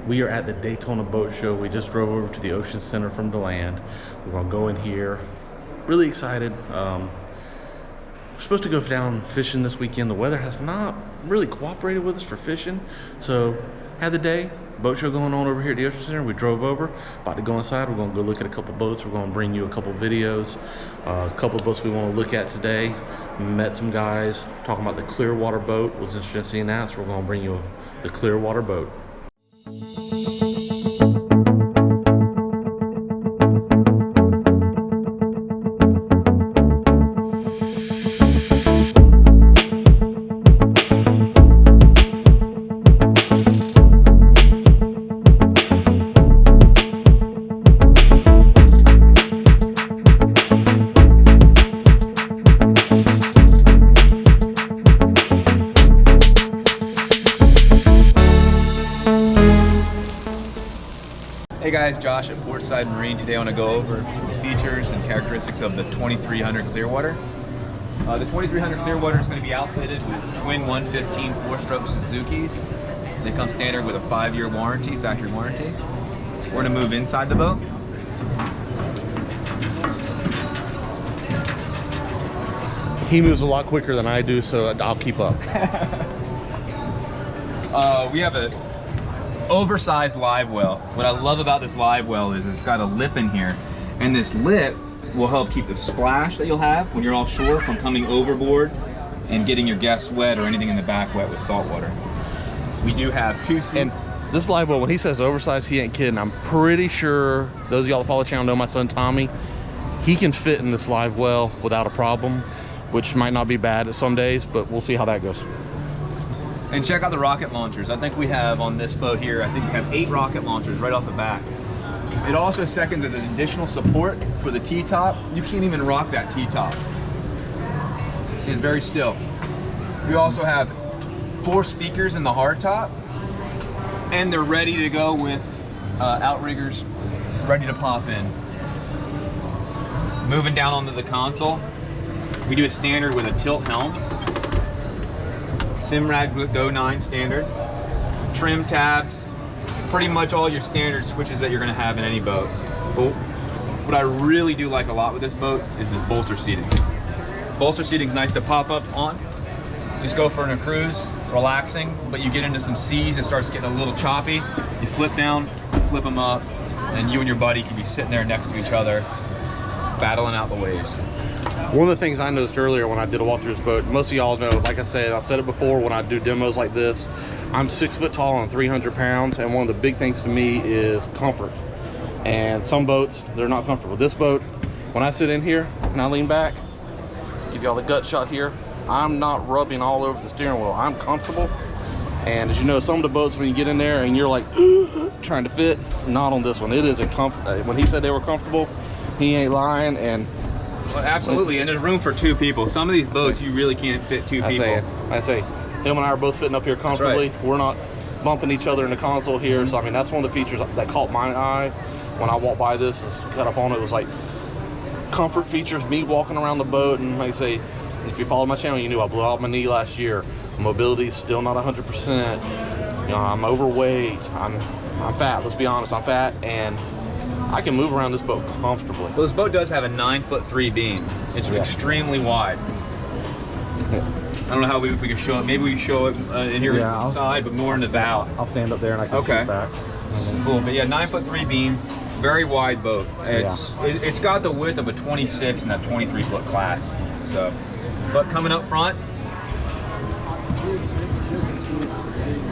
We are at the Daytona Boat Show. We just drove over to the Ocean Center from DeLand. We're gonna go in here. Really excited. We're supposed to go down fishing this weekend. The weather has not really cooperated with us for fishing. So had the day, boat show going on over here at the Ocean Center. We drove over, about to go inside. We're gonna go look at a couple boats. We're gonna bring you a couple videos. A couple of boats we wanna look at today. Met some guys talking about the Clearwater boat. Was interested in seeing that, so we're gonna bring you the Clearwater boat. Hey guys, Josh at Portside Marine. Today I want to go over the features and characteristics of the 2300 Clearwater. The 2300 Clearwater is going to be outfitted with twin 115 4-stroke Suzukis. They come standard with a 5-year warranty, factory warranty. We're going to move inside the boat. He moves a lot quicker than I do, so I'll keep up. We have a oversized live well. What I love about this live well is it's got a lip in here, and this lip will help keep the splash that you'll have when you're offshore from coming overboard and getting your guests wet or anything in the back wet with salt water. We do have 2 seats. And this live well, when he says oversized, he ain't kidding. I'm pretty sure those of y'all that follow the channel know my son Tommy. He can fit in this live well without a problem, which might not be bad some days, but we'll see how that goes. And check out the rocket launchers. I think we have on this boat here, I think we have 8 rocket launchers right off the back. It also seconds as an additional support for the T-top. You can't even rock that T-top. It stands very still. We also have 4 speakers in the hardtop, and they're ready to go with outriggers ready to pop in. Moving down onto the console, we do a standard with a tilt helm. Simrad Go 9 standard, trim tabs, pretty much all your standard switches that you're going to have in any boat. But what I really do like a lot with this boat is this bolster seating. Bolster seating is nice to pop up on. Just go for a cruise, relaxing, but you get into some seas, it starts getting a little choppy. You flip down, flip them up, and you and your buddy can be sitting there next to each other, battling out the waves. One of the things I noticed earlier when I did a walk through this boat, most of y'all know, like I said, I've said it before when I do demos like this, I'm 6 foot tall and 300 pounds, and one of the big things to me is comfort. And some boats, they're not comfortable. This boat, when I sit in here and I lean back, give y'all the gut shot here, I'm not rubbing all over the steering wheel. I'm comfortable. And as you know, some of the boats, when you get in there and you're like trying to fit, not on this one. It is a comfort. When he said they were comfortable, he ain't lying. And well, absolutely, and there's room for 2 people. Some of these boats, you really can't fit 2 people. I say, him and I are both fitting up here comfortably. Right. We're not bumping each other in the console here. So I mean, that's one of the features that caught my eye when I walked by this. Is cut up on it was like comfort features. Me walking around the boat, and like I say, if you follow my channel, you knew I blew out my knee last year. Mobility's still not 100%. You know, I'm overweight. I'm fat. Let's be honest, I'm fat, and I can move around this boat comfortably. Well, this boat does have a 9'3" beam. It's extremely wide. I don't know how if we can show it. Maybe we show it in here on the side, but more in the bow. I'll stand up there and I can shoot back. Cool, but yeah, 9'3" beam, very wide boat. It's got the width of a 26 and a 23-foot class. So, but coming up front,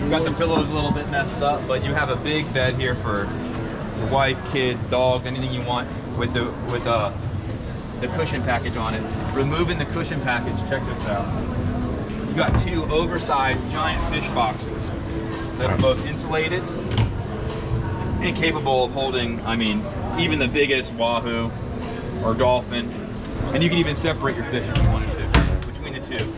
you've got the pillows a little bit messed up, but you have a big bed here for your wife, kids, dogs, anything you want with the cushion package on it. Removing the cushion package, check this out. You got 2 oversized giant fish boxes that are both insulated and capable of holding, I mean, even the biggest wahoo or dolphin. And you can even separate your fish if you wanted to between the 2.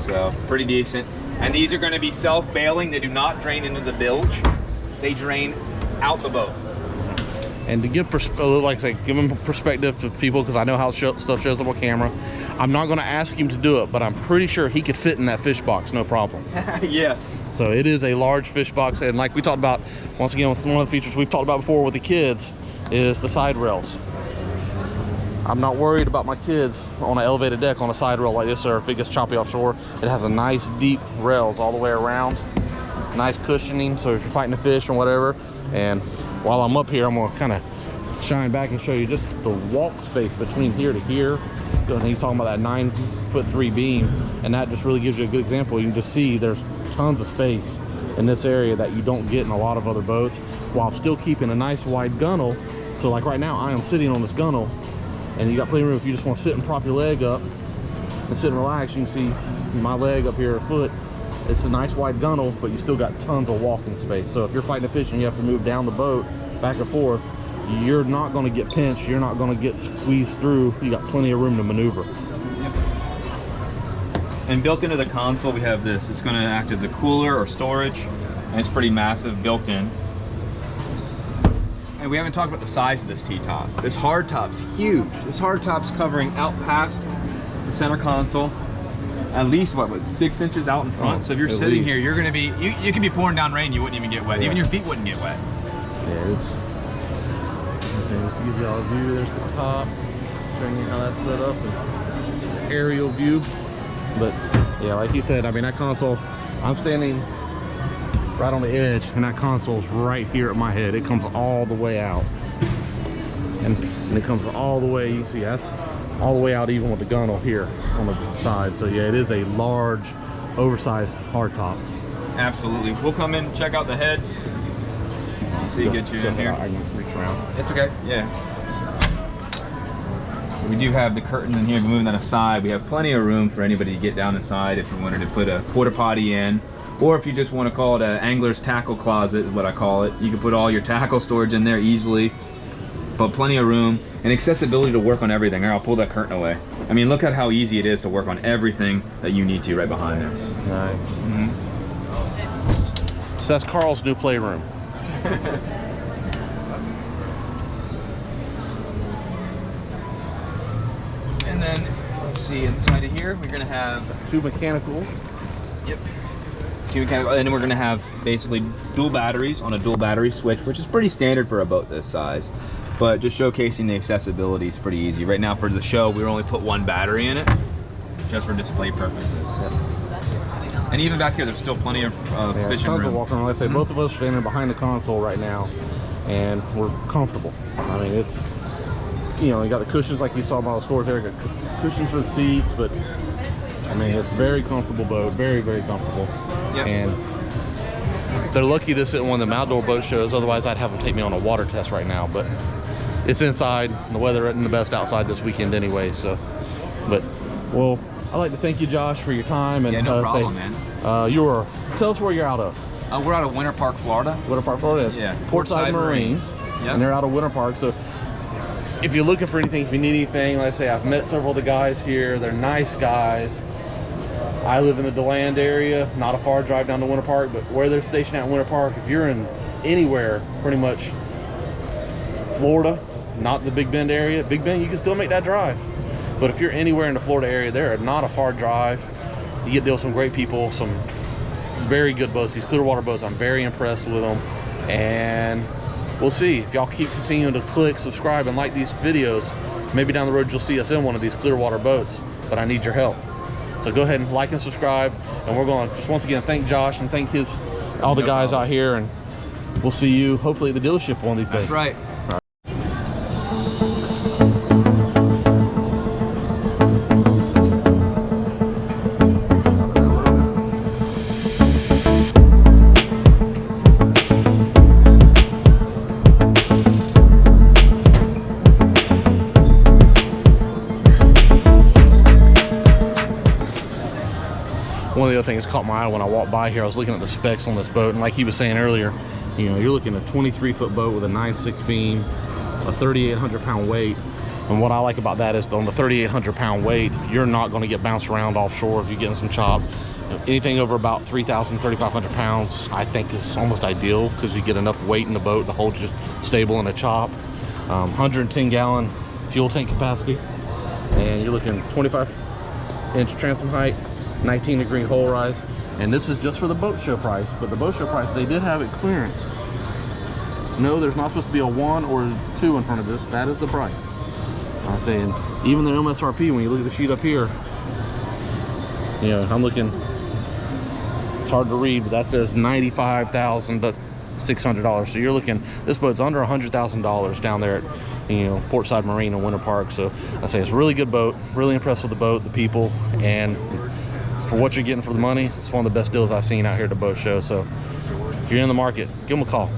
So pretty decent. And these are going to be self-bailing. They do not drain into the bilge. They drain out the boat. And to give like I say, give him perspective to people, because I know how stuff shows up on camera. I'm not going to ask him to do it, but I'm pretty sure he could fit in that fish box, no problem. Yeah. So it is a large fish box, and like we talked about, once again, one of the features we've talked about before with the kids is the side rails. I'm not worried about my kids on an elevated deck on a side rail like this, or if it gets choppy offshore. It has a nice deep rails all the way around, nice cushioning, so if you're fighting a fish or whatever. And while I'm up here, I'm gonna kind of shine back and show you just the walk space between here to here. And he's talking about that 9'3" beam, and that just really gives you a good example. You can just see there's tons of space in this area that you don't get in a lot of other boats, while still keeping a nice wide gunnel. So like right now, I am sitting on this gunnel, and you got plenty of room if you just want to sit and prop your leg up and sit and relax. You can see my leg up here, a foot. It's a nice wide gunnel, but you still got tons of walking space. So if you're fighting a fish and you have to move down the boat back and forth, you're not going to get pinched, you're not going to get squeezed through. You got plenty of room to maneuver. Yep. And built into the console, we have this. It's going to act as a cooler or storage, and it's pretty massive built in. And we haven't talked about the size of this T-top. This hard top's huge. This hard top's covering out past the center console, at least what 6 inches out in front. So if you're sitting here, you're going to be, you can be pouring down rain, you wouldn't even get wet. Even your feet wouldn't get wet. Yeah, it's just to give y'all a view. There's the top, showing you how that's set up, and aerial view. But yeah, like he said, I mean, that console, I'm standing right on the edge, and that console's right here at my head. It comes all the way out, and it comes all the way. You can see that's all the way out, even with the gunnel here on the side. So yeah, it is a large, oversized hardtop. Absolutely. We'll come in, check out the head. See, get you in here. I can just reach around. It's okay. Yeah. So we do have the curtain in here. We're moving that aside. We have plenty of room for anybody to get down inside if you wanted to put a porta potty in, or if you just want to call it an angler's tackle closet, is what I call it. You can put all your tackle storage in there easily, but plenty of room and accessibility to work on everything. Here, I'll pull that curtain away. I mean, look at how easy it is to work on everything that you need to right behind us. Nice. Mm-hmm. So that's Carl's new playroom. And then let's see, inside of here we're gonna have two mechanicals. Yep. Two mechanical, and then we're gonna have basically dual batteries on a dual battery switch, which is pretty standard for a boat this size. But just showcasing the accessibility is pretty easy. Right now for the show, we only put one battery in it, just for display purposes. Yep. And even back here, there's still plenty of fishing room. Tons of walking around. Like I say, both of us are standing behind the console right now, and we're comfortable. I mean, it's, you know, you got the cushions like you saw by the scores there, got cushions for the seats, but I mean, it's a very comfortable boat, very, very comfortable. Yep. And they're lucky this isn't one of them outdoor boat shows, otherwise I'd have them take me on a water test right now, but it's inside, and the weather isn't the best outside this weekend anyway, so. But, well, I'd like to thank you, Josh, for your time. And yeah, no problem, man. Tell us where you're out of. We're out of Winter Park, Florida. Winter Park, Florida is. Yeah. Portside Marine. Yep. And they're out of Winter Park. So if you're looking for anything, if you need anything, like I say, I've met several of the guys here. They're nice guys. I live in the DeLand area, not a far drive down to Winter Park, but where they're stationed at Winter Park, if you're in anywhere, pretty much Florida, not the Big Bend area, Big Bend, you can still make that drive. But if you're anywhere in the Florida area, they're not a far drive. You get to deal with some great people, some very good boats. These Clearwater boats, I'm very impressed with them. And we'll see. If y'all keep continuing to click, subscribe, and like these videos, maybe down the road you'll see us in one of these Clearwater boats. But I need your help. So go ahead and like and subscribe. And we're going to just once again thank Josh and thank all the guys out here. And we'll see you hopefully at the dealership one of these days. That's right. One of the other things that caught my eye when I walked by here, I was looking at the specs on this boat, and like he was saying earlier, you know, you're looking at a 23-foot boat with a 9.6 beam, a 3,800 pound weight. And what I like about that is on the 3,800 pound weight, you're not going to get bounced around offshore if you're getting some chop. Anything over about 3,000, 3,500 pounds, I think is almost ideal, because you get enough weight in the boat to hold you stable in a chop. 110 gallon fuel tank capacity, and you're looking 25-inch transom height, 19-degree hull rise. And this is just for the boat show price, but the boat show price, they did have it clearanced. No, there's not supposed to be a 1 or 2 in front of this. That is the price. I'm saying, even the MSRP, when you look at the sheet up here, you know, I'm looking, it's hard to read, but that says $95,600. So you're looking, this boat's under $100,000 down there at, you know, Portside Marine and Winter Park. So I say it's a really good boat. Really impressed with the boat, the people, and for what you're getting for the money, it's one of the best deals I've seen out here at the boat show. So if you're in the market, give them a call.